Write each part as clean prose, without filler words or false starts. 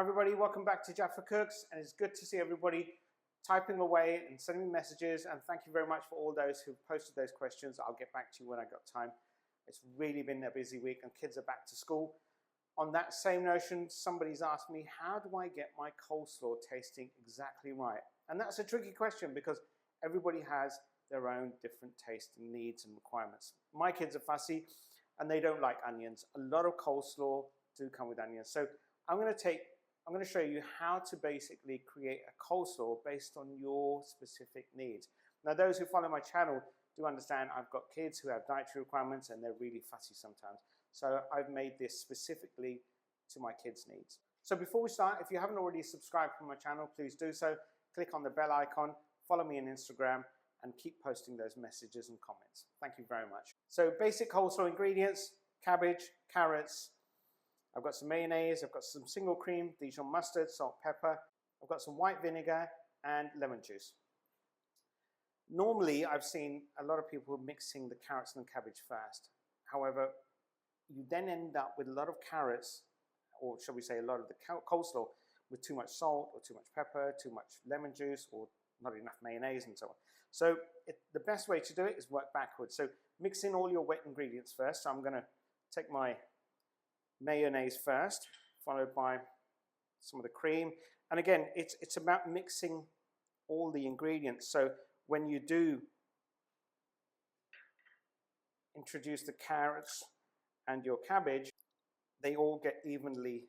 Hi everybody, welcome back to Jaffa Cooks, and it's good to see everybody typing away and sending me messages, and thank you very much for all those who've posted those questions. I'll get back to you when I got time. It's really been a busy week and kids are back to school. On that same notion, somebody's asked me, how do I get my coleslaw tasting exactly right? And that's a tricky question because everybody has their own different tasting needs and requirements. My kids are fussy and they don't like onions. A lot of coleslaw do come with onions. So I'm going to show you how to basically create a coleslaw based on your specific needs. Now, those who follow my channel do understand I've got kids who have dietary requirements and they're really fussy sometimes. So I've made this specifically to my kids' needs. So before we start, if you haven't already subscribed to my channel, please do so. Click on the bell icon, follow me on Instagram, and keep posting those messages and comments. Thank you very much. So basic coleslaw ingredients: cabbage, carrots. I've got some mayonnaise, I've got some single cream, Dijon mustard, salt, pepper. I've got some white vinegar and lemon juice. Normally, I've seen a lot of people mixing the carrots and the cabbage first. However, you then end up with a lot of carrots, or shall we say a lot of the coleslaw, with too much salt or too much pepper, too much lemon juice, or not enough mayonnaise and so on. So the best way to do it is work backwards. So mix in all your wet ingredients first. So I'm going to take my mayonnaise first, followed by some of the cream. And again, it's about mixing all the ingredients. So when you do introduce the carrots and your cabbage, they all get evenly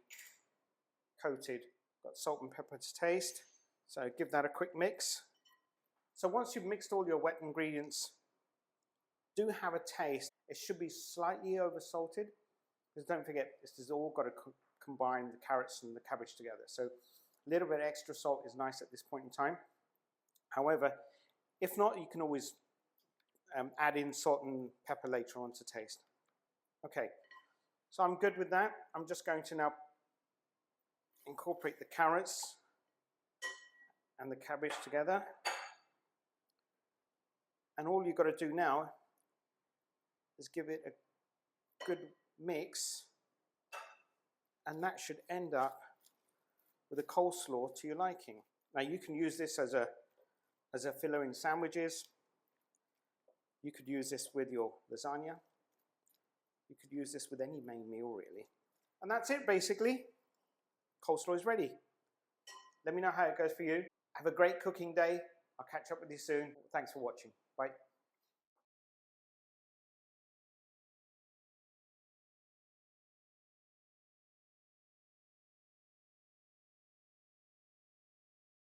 coated. Got salt and pepper to taste. So give that a quick mix. So once you've mixed all your wet ingredients, do have a taste. It should be slightly over salted, because don't forget, this has all got to combine the carrots and the cabbage together. So a little bit extra salt is nice at this point in time. However, if not, you can always add in salt and pepper later on to taste. Okay, so I'm good with that. I'm just going to now incorporate the carrots and the cabbage together. And all you've got to do now is give it a good mix, and that should end up with a coleslaw to your liking. Now you can use this as a filler in sandwiches. You could use this with your lasagna. You could use this with any main meal really. And that's it basically. Coleslaw is ready. Let me know how it goes for you. Have a great cooking day. I'll catch up with you soon. Thanks for watching. Bye.